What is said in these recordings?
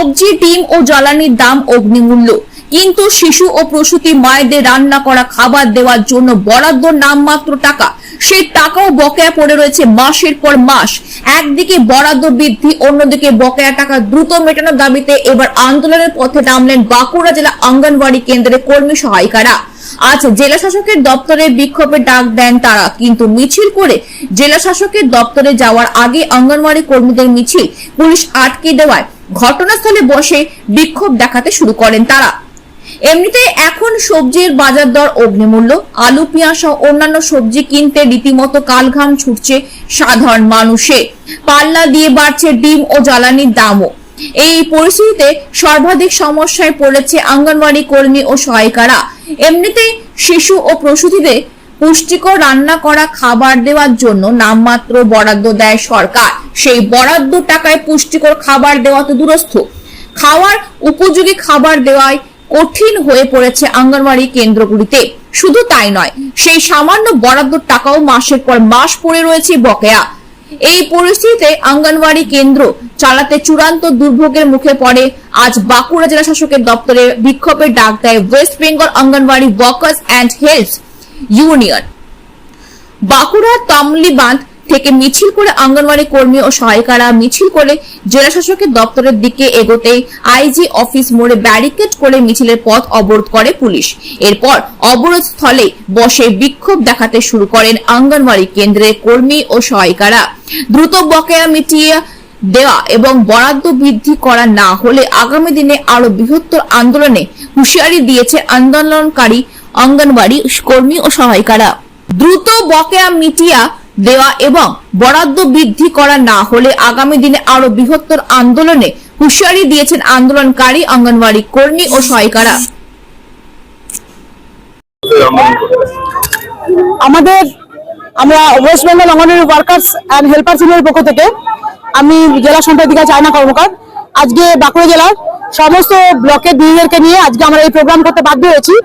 সবজি, ডিম ও জ্বালানির দাম অগ্নিমূল্য, কিন্তু শিশু ও প্রসূতি মায়েদের রান্না করা খাবার দেওয়ার জন্য বরাদ্দ নামমাত্র টাকা, সেই টাকাও বকেয়া পড়ে রয়েছে মাসের পর মাস। একদিকে বরাদ্দ বৃদ্ধি, অন্যদিকে বকেয়া টাকা দ্রুত মেটানোর দাবিতে এবার আন্দোলনের পথে নামলেন বাঁকুড়া জেলা অঙ্গনওয়াড়ি কেন্দ্রের কর্মী সহায়িকারা। আজ জেলা শাসকের দপ্তরে বিক্ষোভের ডাক দেন তারা, কিন্তু মিছিল করে জেলা শাসকের দপ্তরে যাওয়ার আগে অঙ্গনওয়াড়ি কর্মীদের মিছিল পুলিশ আটকে দেওয়ায় ঘটনাস্থলে বসে বিক্ষোভ দেখাতে শুরু করেন তারা। এমনিতে এখন সবজির বাজার দর অগ্নিমূল্য, আলু, পেঁয়াজ সহ অন্যান্য সবজি কিনতে রীতিমতো কালঘাম ছুটছে সাধারণ মানুষে। পাল্লা দিয়ে বাড়ছে ডিম ও জ্বালানির দামও। এই পরিস্থিতিতে সর্বাধিক সমস্যায় পড়েছে অঙ্গনওয়াড়ি কর্মী ও সহায়িকারা। এমনিতে শিশু ও প্রসূতিদের পুষ্টিকর রান্না করা খাবার দেওয়ার জন্য নামমাত্র বরাদ্দ দেয় সরকার। সেই বরাদ্দ টাকায় পুষ্টিকর খাবার দেওয়া তো দূরস্থ, খাওয়ার উপযোগী খাবার দেওয়ায় কঠিন হয়ে পড়েছে অঙ্গনওয়াড়ি কেন্দ্রগুলিতে। শুধু তাই নয়, সেই সামান্য বরাদ্দ টাকাও মাসের পর মাস পড়ে রয়েছে বকেয়া। এই পরিস্থিতিতে অঙ্গনওয়াড়ি কেন্দ্র চালাতে চূড়ান্ত দুর্ভোগের মুখে পড়ে আজ বাঁকুড়া জেলা শাসকের দপ্তরে বিক্ষোভের ডাক দেয় West Bengal anganwadi workers and health union. বাঁকুড়ার তামলি বাঁধ থেকে মিছিল করে অঙ্গনওয়াড়ি কর্মী ও সহায়িকারা মিছিল করে জেলা শাসকের দপ্তরের দিকে এগোতেই আইজি অফিস মোড়ে ব্যারিকেড করে মিছিলের পথ অবরোধ করে পুলিশ। এরপর অবরোধ স্থলে বসে বিক্ষোভ দেখাতে শুরু করেন অঙ্গনওয়াড়ি কেন্দ্রের কর্মী ও সহায়িকারা। দ্রুত বকেয়া মিটিয়ে দেওয়া এবং বরাদ্দ বৃদ্ধি করা না হলে আগামী দিনে আরো বৃহত্তর আন্দোলনে হুঁশিয়ারি দিয়েছে আন্দোলনকারী অঙ্গনওয়াড়ি কর্মী ও সহায়িকারা। দ্রুত বকেয়া মিটিয়ে দেওয়া এবং বরাদ্দ বৃদ্ধি করা না হলে আগামী দিনে আরো বৃহত্তর আন্দোলনে হুঁশিয়ারি দিয়েছেন আন্দোলনকারী অঙ্গনওয়াড়ি কর্মী ও সহায়িকারা। আমরা West Bengal anganwadi workers and helpers ইউনিয়নের পক্ষ থেকে আমি জেলা সম্পাদিকা চায়না কর্মকার আজকে বাঁকুড়া জেলার সমস্ত ব্লকের দিদিদেরকে নিয়ে আজকে আমরা এই প্রোগ্রাম করতে বাধ্য হয়েছি।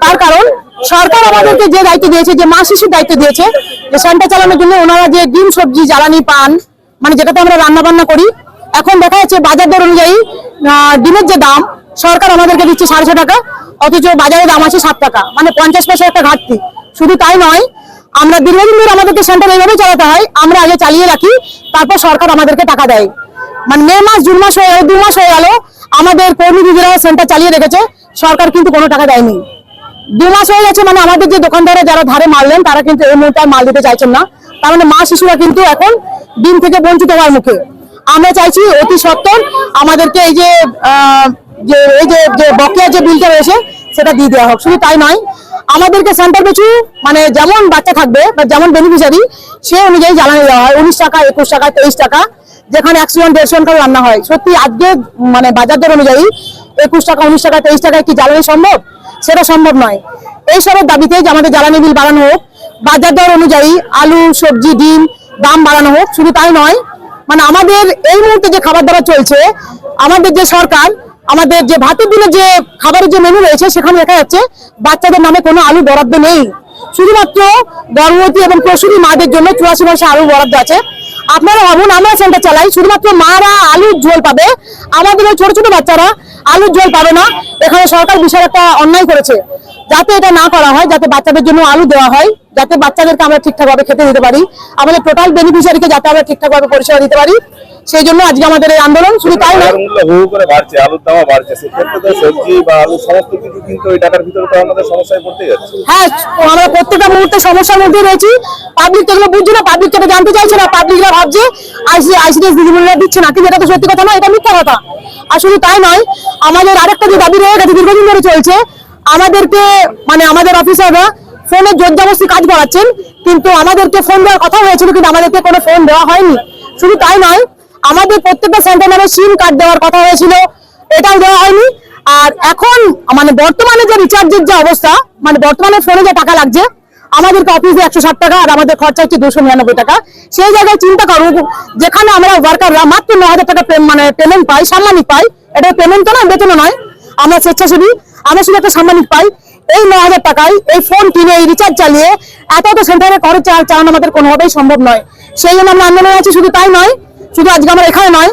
তার কারণ সরকার আমাদেরকে যে দায়িত্ব দিয়েছে, যে মা শিশুর দায়িত্ব দিয়েছে, যে সেন্টার চালানোর জন্য ওনারা যে ডিম, সবজি, জ্বালানি, পান, মানে যেটাতে আমরা রান্না বান্না করি, এখন দেখা যাচ্ছে বাজার দর অনুযায়ী ডিমের যে দাম সরকার আমাদেরকে দিচ্ছে 6.5 টাকা, অথচ বাজারে দাম আছে 7 টাকা, মানে 50 পয়সা একটা ঘাটতি। শুধু তাই নয়, আমরা দীর্ঘদিন ধরে আমাদেরকে সেন্টার এইভাবে চালাতে হয়, আমরা আগে চালিয়ে রাখি, তারপর সরকার আমাদেরকে টাকা দেয়। মানে মে মাস, জুন মাস হয়ে 2 মাস হয়ে গেল আমাদের কর্মী দিদিরা সেন্টার চালিয়ে রেখেছে, সরকার কিন্তু কোনো টাকা দেয়নি। 2 মাস হয়ে গেছে, মানে আমাদের যে দোকানদাররা যারা ধারে মারলেন তারা কিন্তু এই মুহূর্তে মাল দিতে চাইছেন না। তার মানে মা শিশুরা কিন্তু এখন ডিম থেকে বঞ্চিত হওয়ার মুখে। আমরা চাইছি অতি সত্বর আমাদেরকে এই যে বকেয়া যে বিলটা রয়েছে সেটা দিয়ে দেওয়া হোক। শুধু তাই নয়, আমাদেরকে সেন্টার পিছু মানে যেমন বাচ্চা থাকবে বা যেমন বেনিফিশিয়ারি সে অনুযায়ী জ্বালানি দেওয়া হয়, 19 টাকা, 21 টাকা, 23 টাকা, যেখানে 100-150 করে রান্না হয়। সত্যি আজকে মানে বাজার দর অনুযায়ী 21 টাকা, 19 টাকা, 23 টাকায় কি জ্বালানি সম্ভব? সেটা সম্ভব নয়। এইসবের দাবিতে যে আমাদের জ্বালানি বিল বাড়ানো হোক, বাজার দর অনুযায়ী আলু, সবজি, ডিম দাম বাড়ানো হোক। শুধু তাই নয়, মানে আমাদের এই মুহূর্তে যে খাবার দাবার চলছে, আমাদের যে সরকার আমাদের যে ভাতের দিনে যে খাবারের যে মেনু রয়েছে সেখানে দেখা যাচ্ছে বাচ্চাদের নামে কোনো আলু বরাদ্দ নেই। শুধুমাত্র গর্ভবতী এবং প্রসূতি মাদের জন্য 84 পয়সা আলু বরাদ্দ আছে। আপনারা ভাবুন, আমরা সেন্টার চালাই, শুধুমাত্র মারা আলুর ঝোল পাবে, আমাদের ওই ছোট ছোট বাচ্চারা আলুর ঝোল পাবে না। এখানে সরকার বিশাল একটা অন্যায় করেছে। যাতে এটা না করা হয়, যাতে বাচ্চাদের জন্য আলু দেওয়া হয়, যাতে বাচ্চাদেরকে আমরা ঠিকঠাক ভাবে খেতে দিতে পারি, আমাদের টোটাল বেনিফিশিয়ারিকে যাতে আমরা ঠিকঠাক ভাবে পরিষেবা দিতে পারি, সেই জন্য আজকে আমাদের এই আন্দোলন। শুধু তাই নয়, হ্যাঁ, আমরা প্রত্যেকটা মুহূর্তে সমস্যার মধ্যে রয়েছি। পাবলিক এগুলো বুঝছে না, পাবলিক এটা জানতে চাইছে না, পাবলিকরা ভাবছে আইসিডিএস দিদিমণিরা দিচ্ছে না, কিন্তু এটা তো সত্যি কথা নয়, এটা মিথ্যা কথা। আর শুধু তাই নয়, আমাদের আরেকটা যে দাবি রয়ে গেছে দীর্ঘদিন ধরে চলছে, আমাদেরকে মানে আমাদের অফিসাররা ফোনে জোরজবরদস্তি কাজ করাচ্ছেন, কিন্তু আমাদেরকে ফোন দেওয়ার কথা হয়েছিল, কিন্তু আমাদেরকে কোনো ফোন দেওয়া হয়নি। শুধু তাই নয়, আমাদের প্রত্যেকটা সেন্টার নামে সিম কার্ড দেওয়ার কথা হয়েছিল, এটাও দেওয়া হয়নি। আর এখন মানে বর্তমানে যে রিচার্জের যে অবস্থা, মানে বর্তমানে ফোনে যে টাকা লাগছে, আমাদেরকে অফিসে 160 টাকা আর আমাদের খরচা হচ্ছে 299 টাকা। সেই জায়গায় চিন্তা করুন, যেখানে আমরা ওয়ার্কাররা মাত্র 9,000 টাকা মানে পেমেন্ট পাই, সাম্মানিক পাই, এটা পেমেন্ট তো নয়, বেতন নয়, আমরা স্বেচ্ছাসেবী, আমরা শুধু একটা সাম্মানিক পাই। এই 9,000 টাকায় এই ফোন কিনে এই রিচার্জ চালিয়ে এত সেন্টারে খরচ চালানো আমাদের কোনোভাবেই সম্ভব নয়। সেই জন্য আমরা আন্দোলনে আছি। শুধু তাই নয়, শুধু আজকে আমরা এখানে নয়,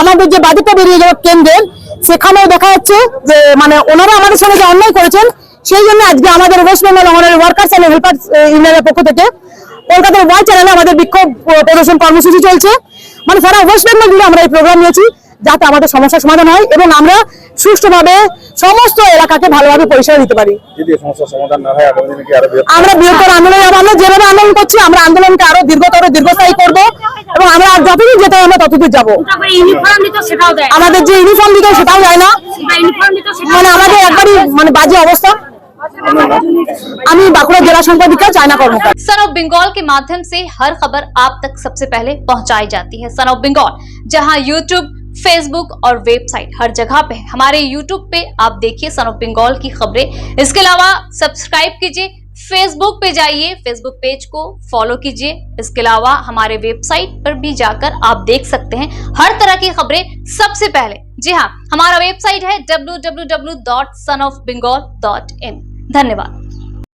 আমাদের যে বাজেটটা বেরিয়ে যাবে কেন্দ্রের, সেখানেও দেখা যাচ্ছে যে মানে ওনারা আমাদের সঙ্গে যে অন্যায় করেছেন, সেই জন্য আজকে আমাদের West Bengal honorary workers and helper ইউনিয়নের পক্ষ থেকে কলকাতার ওয়াই চ্যানেলে আমাদের বিক্ষোভ প্রদর্শন কর্মসূচি চলছে। মানে সারা ওয়েস্ট বেঙ্গল জুড়ে আমরা এই প্রোগ্রাম নিয়েছি যাতে আমাদের সমস্যার সমাধান হয় এবং আমরা সুষ্ঠুভাবে সমস্ত এলাকাকে ভালোভাবে পরিষেবা দিতে পারি। যদি এই সমস্যার সমাধান না হয় আগামী দিনে কি আরো আমরা বৃহত্তর আন্দোলন, আমরা যেভাবে আন্দোলন করছি আমরা আন্দোলনকে আরো দীর্ঘস্থায়ী করব এবং আমরা যতদূর যেতে হয় আমরা ততদূর যাবো। ইউনিফর্ম দিত সেটাও দেয়, আমাদের যে ইউনিফর্ম দিতে হয় সেটাও যায় না, ইউনিফর্ম দিত মানে আমাদের একবারই মানে বাজে অবস্থা। আমি বাঁকুড়া জেলা সম্পাদিকা চায়না কর্মকার। सन ऑफ बंगाल के माध्यम से हर खबर आप तक सबसे पहले पहुंचाई जाती है। सन ऑफ बंगाल जहां यूट्यूब, फेसबुक और वेबसाइट हर जगह पे है। हमारे यूट्यूब पे आप देखिए सन ऑफ बंगाल की खबरें। इसके अलावा सब्सक्राइब कीजिए, फेसबुक पे जाइए, फेसबुक पेज को फॉलो कीजिए। इसके अलावा हमारे वेबसाइट पर भी जाकर आप देख सकते हैं हर तरह की खबरें सबसे पहले। जी हाँ, हमारा वेबसाइट है www.sonofbengal.in। धन्यवाद।